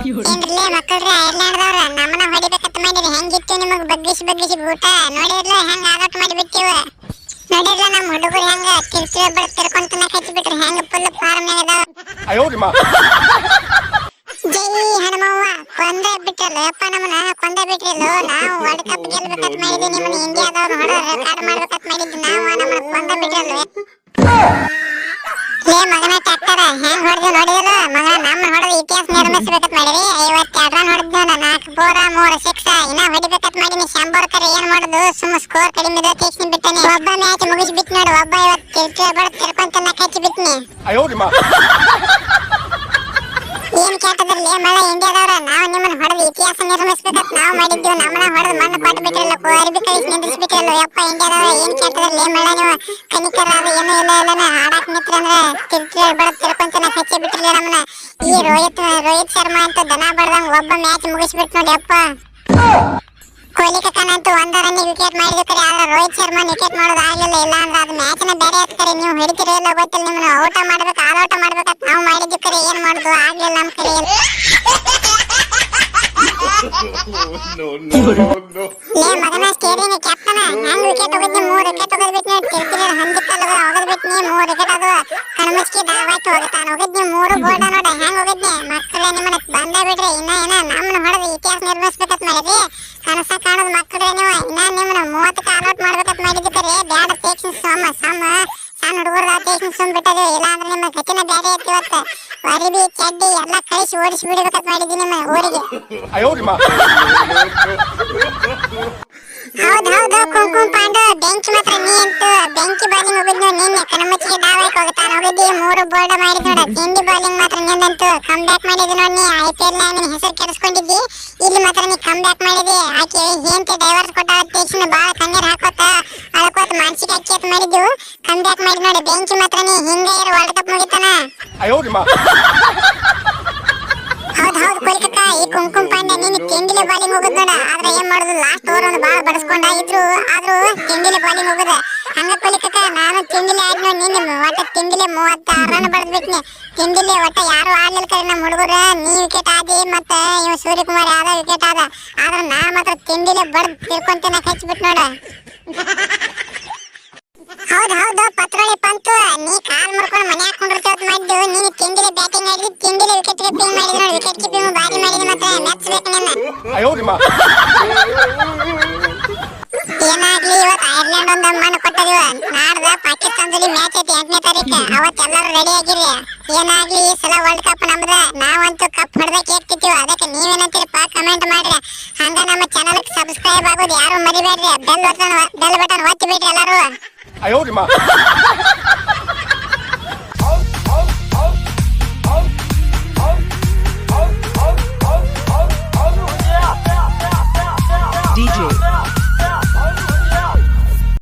ಏನ್ರಲೇ ಮಕ್ಕಳ್ರೆ ಐರ್ಲ್ಯಾಂಡ್ದವ್ರ ನಮ್ಮನ್ನ ಹೊಡಿಬೇಕಂತ ಮಾಡಿರಿ ಹೆಂಗಿತ್ತು ನಿಮಗ್ ಬಗ್ಗಿಸಿ ಊಟ ನೋಡಿರ್ಲ ಹೆಂಗ್ ಆಗಾಟ ಮಾಡಿ ಬಿಟ್ಟಿವ ನೋಡಿರ್ಲ ನಮ್ಮ ಹುಡುಗರು ಹೆಂಗ ತಿರ್ಕೊಂತನ ಕಚ್ಚಿ ಬಿಟ್ರಿ ಹೆಂಗ ಫುಲ್ ಫಾರ್ಮ್ನಾಗ ಇದಾವ ಜೈ ಹನುಮವ್ವ ಕೊಂದ ಬಿಟ್ಟಲ್ಲ ಯಪ್ಪ ನಮ್ಮನ್ನ ಕೊಂದ ಬಿಟ್ರಿಲ್ಲೋ ನಾವು ವರ್ಲ್ಡ್ ಕಪ್ ಗೆಲ್ಬೇಕಂತ ಮಾಡಿದ್ವಿ ನಿಮ್ಮನ್ನ ಇಂಡಿಯಾದವ್ರು ಹೊಡ ರೆಕಾರ್ಡ್ ಮಾಡ್ಬೇಕಂತ ಮಾಡಿದ್ವಿ ನಾವು ನಮ್ಮನ್ನ ಕೊಂದ ಬಿಟ್ರಲ್ಲ ಲೇ ಮಗನ ಟ್ಯಾಕ್ಟರ್ ಹೆಂಗ್ ಹೊಡೆದು ನೋಡಿದಲ್ಲ ಮಗ ನಮ್ಮ ಹೊಡೆದು ಇತಿಹಾಸ ನಿರ್ಮಿಸಬೇಕಂತ ಮಾಡಿರಿ 52 ರನ್ ಹೊಡೆದ್ನ 4 ಬೋರ 3 ಸಿಕ್ಸ್ ಇನ್ನ ಹೊಡಿಬೇಕಂತ ಮಾಡಿನಿ ಶಂಬೋರ್ಕರ್ ಏನ್ ಮಾಡುದು ಸುಮ್ಮ ಸ್ಕೋರ್ ಕಡಿಮೆ ಇದೆ ತೀಕ್ಷ್ಣ ಬಿಟ್ಟನಿ ಒಬ್ಬ ಮ್ಯಾಚ್ ಮುಗಿಸಿ ಬಿಟ್ಟು ನೋಡು ಒಬ್ಬ ಇವತ್ತು ತಿರ್ಕೊಂತನ ಕಚ್ಚಿ ಬಿಟ್ನಿ ಏನ್ ಕೇಳ್ತದ್ರಲ್ಲಿ ಮಳ ಇಂಡಿಯಾದವ್ರ ನಾವು ನಿಮ್ಮನ್ನ ಹೊಡೆದು ಇತಿಹಾಸ ನಿರ್ಮಿಸಬೇಕಂತ ನಾವು ಮಾಡಿದ್ವಿ ನಮ್ಮನ್ನ ಹೊಡೆದು ಮಣ್ಣು ಕೊಟ್ಟು ಬಿಟ್ಟಿರಲ್ಲ ಅರಿಬಿ ಕಳಿಸಿ ನಿಂದಿಸ್ಬಿಟ್ಟಿರಲ್ಲ ಯಪ್ಪ ಇಂಡಿಯಾದವ್ರ ಏನ್ ಕೇಳ್ತದ್ರಲ್ಲಿ ಮಳ ನೀವು ಕನಿಕರ ಅದು ಏನೂ ಇಲ್ಲ ಆಡಾಕ್ ನಿಂತ್ರ ಅಂದ್ರೆ ತಿರ್ಕೊಂತನ ಕಚ್ಚಿ ಬಿಟ್ಟಿರಲ್ಲ ನಮ್ಮನ್ನ ಈ ರೋಹಿತ್ ಶರ್ಮಾ ಅಂತ ದನ ಬಡ್ದಂಗ ಒಬ್ಬ ಮ್ಯಾಚ್ ಮುಗಿಸ್ಬಿಟ್ಟು ನೋಡಿ ಯಪ್ಪ ಕೊಹ್ಲಿ ಕಕ್ಕನಂತೂ 1 ರನ್ ವಿಕೆಟ್ ಮಾಡಿದ್ರೆ ಆದ್ರೆ ರೋಹಿತ್ ಶರ್ಮಾ ವಿಕೆಟ್ ಮಾಡೋದು ಆಗಿಲ್ಲ ಇಲ್ಲ ಅಂದ್ರೆ ಅದು ಮ್ಯಾಚ್ನ ಬೇರೆ ಆಗ್ತಾರೆ ನೀವು ಹಿಡಿತೀರ ಇಲ್ಲ ಗೊತ್ತಿಲ್ಲ ನಿಮ್ಮನ್ನ ಔಟ್ ಮಾಡ್ಬೇಕು ಆಲ್ ಔಟ್ ಮಾಡ್ಬೇಕಂತ ನಾವು ಮಾಡಿದ್ವಿ ಕರೆ ಏನ್ ಮಾಡುದು ಆಗ್ಲಿಲ್ಲ ನಮ್ಮ ಕಡೆ ಲೇ ಮಗನ ಸ್ಟೇಡಿಯಂ ಕ್ಯಾಪ್ಟನ್ ಹೆಂಗ್ ವಿಕೆಟ್ ಹೋಗಿದ್ನಿ 3 ವಿಕೆಟ್ ಹೋಗದ್ಬಿಟ್ನಿ ತಿರ್ತಿರ ಹಂದಿಕ್ಕಲ್ಲ ಹೋಗದ್ಬಿಟ್ನಿ 3 ವಿಕೆಟ್ ಅದು ಕಣ್ಮುಚ್ಕಿ ದಾವಾಯ್ತು ಹೋಗ್ತಾನ ಹೋಗಿದ್ನಿ 3 ಬೋಲ್ಡ ನೋಡ ಹೆಂಗ್ ಹೋಗಿದ್ನಿ ಮಕ್ಕಳೇ ನಿಮ್ಮನ್ನ ಬಂದ ಬಿಡ್ರಿ ಇನ್ನ ನಮ್ಮನ್ನ ಹೊಡೆದು ಇತಿಹಾಸ ನಿರ್ಮಿಸ್ಬೇಕಂತ ಮಾಡಿದ್ರಿ ಕನಸ ಕಾಣೋದು ಮಕ್ಕಳೇ ನೀವು ಇನ್ನ ನಿಮ್ಮನ್ನ 30 ಆಲ್ ಔಟ್ ಮಾಡ್ಬೇಕಂತ ಮಾಡಿದ್ವಿ ಕರೆ ಬ್ಯಾಡ ಟೇಕ್ಸಿಂಗ್ ಸಣ್ಣ ಹುಡುಗರ ಟೇಕ್ಸಿಂಗ್ ಸುಮ್ ಬಿಟ್ಟದು ಇಲ್ಲ ಅಂದ್ರೆ ನಿಮ್ಮ ಗತಿನ ಬೇರೆ ಐತಿ ಇವತ್ತು ಅರಿಬಿ ಚಡ್ಡಿ ಎಲ್ಲ ಕಳಿಸಿ ಓಡಿಸಿ ಬಿಡ್ಬೇಕಂತ ಮಾಡಿದ್ವಿ ನಿಮ್ಮ ಊರಿಗೆ ಹೌದು ಕುಂಕುಮ್ ಪಾಂಡು ಬೆಂಕಿ ಮಾತ್ರ ನೀ ಅಂತೂ ಬೆಂಕಿ ಬಾಲಿಂಗ್ ಹೋಗಿದ್ನು ನಿನ್ನೆ ಕಣ್ಮುಚ್ಚಿಗೆ ದಾವಾಯ್ತು ಹೋಗ್ತಾನ ಹೋಗಿದ್ದಿ 3 ಬೋಲ್ಡ್ ಮಾಡಿದ್ ನೋಡ ತಿಂಡಿ ಬಾಲಿಂಗ್ ಮಾತ್ರ ನಿಂದಂತೂ ಕಮ್ ಬ್ಯಾಕ್ ಮಾಡಿದ್ವಿ ನೋಡಿ ನೀ IPL ನ ನಿನ್ನ ಹೆಸರು ಕೆಡಿಸ್ಕೊಂಡಿದ್ದಿ ಇಲ್ಲಿ ಮಾತ್ರ ನೀ ಕಮ್ ಬ್ಯಾಕ್ ಮಾಡಿದಿ ಆಕೆ ಏಂತೆ ಡೈವರ್ಸ್ ಕೊಟ್ಟ ತಕ್ಷಣ ಬಾಳ ಕಣ್ಣೀರ್ ಹಾಕೋತ ಅಳ್ಕೋತ ಮಾನಸಿಕ ಅಕ್ಕಿ ಮಾಡಿದ್ವು ಕಮ್ ಬ್ಯಾಕ್ ಮಾಡಿ ನೋಡಿ ಬೆಂಕಿ ಮಾತ್ರ ನೀ ಹಿಂಗೆ ಇರು ವರ್ಲ್ಡ್ ಕಪ್ ಮುಗಿತಾನ ಹೌದು ಕೊಲ್ಕತ್ತಾ ಈ ಕುಂಕುಮ್ ಪಾಂಡ್ಯ ನೀನು ತಿಂಡಿಲೆ ಬಾಲಿಂಗ್ ಹೋಗುದ್ ನೋಡ ಆದ್ರೆ ಏನ್ ಮಾಡುದು ಲಾಸ್ಟ್ ಓವರ್ ಒಂದು ಬಾಳ ಬಡಸ್ಕೊಂಡಾಗಿದ್ರು ಆದ್ರೂ ತಿಂಡಿಲೆ ಬಾಲಿಂಗ್ ಹೋಗುದ ಹಂಗ ಕೊಲ್ಕತ್ತಾ ನಾನು ತಿಂಡಿಲೆ ಆದ್ನೋ ನಿನ್ನ ಒಟ್ಟ ತಿಂಡಿಲೆ 36 ರನ್ ಬಡದ್ಬಿಟ್ನಿ ತಿಂಡಿಲೆ ಒಟ್ಟ ಯಾರು ಆಡ್ಲಿಲ್ಲ ಕರೆ ನಮ್ಮ ಹುಡುಗರು ನೀ ವಿಕೆಟ್ ಆದಿ ಮತ್ತ ಇವ ಸೂರ್ಯಕುಮಾರ್ ಯಾವ್ದ ವಿಕೆಟ್ ಆದ ಆದ್ರ ನಾ ಮಾತ್ರ ತಿಂಡಿಲೆ ಬಡ್ದ್ ತಿರ್ಕೊಂತೇನ ಹಚ್ಬಿಟ್ ನೋಡ ಹೌದು ಪತ್ರೊಳಿ ಪಂತು ನೀ ಕಾಲ್ ಮುರ್ಕೊಂಡು ಮನೆ ಹಾಕೊಂಡಿರ್ತೇವತ್ ಮಾಡಿದ್ದು ನೀನು ತಿಂಡಿಲೆ ಬ್ಯಾಟಿಂಗ್ ಆಡಿದ್ವಿ ತಿಂಡಿಲೆ ವಿಕೆಟ್ ಕೀಪಿಂಗ್ ಮಾಡಿದ್ ನೋಡಿ ವಿಕೆಟ್ ಕೀಪಿಂಗ್ ಭಾರಿ ಮಾಡಿದ್ವಿ ಮತ್ತೆ ಮೆಚ್ಚಬೇಕು ನಿನ್ನ ಏನಾಗ್ಲಿ ಇವತ್ತು ಐರ್ಲೆಂಡ್ ಒಂದು ಮಣ್ಣು ಕೊಟ್ಟದಿವ ನಾಡ್ದ ಪಾಕಿಸ್ತಾನದಲ್ಲಿ ಮ್ಯಾಚ್ ಐತಿ 8ನೇ ತಾರೀಕು ಅವತ್ತೆಲ್ಲರೂ ರೆಡಿ ಆಗಿರಿ ಏನಾಗ್ಲಿ ಈ ಸಲ ವರ್ಲ್ಡ್ ಕಪ್ ನಮ್ದ ನಾವಂತೂ ಕಪ್ ಹೊಡೆದ ಕೇಳ್ತಿರ್ತೀವಿ ಅದಕ್ಕೆ ನೀವೇನಂತೀರಪ್ಪ ಕಮೆಂಟ್ ಮಾಡ್ರಿ ಹಂಗ ನಮ್ಮ ಚಾನಲ್ ಸಬ್ಸ್ಕ್ರೈಬ್ ಆಗೋದು ಯಾರು ಮರಿಬೇಡ್ರಿ ಬೆಲ್ ಬಟನ್ ಒತ್ತಿ ಬಿಡ್ರಿ ಎಲ್ಲರೂ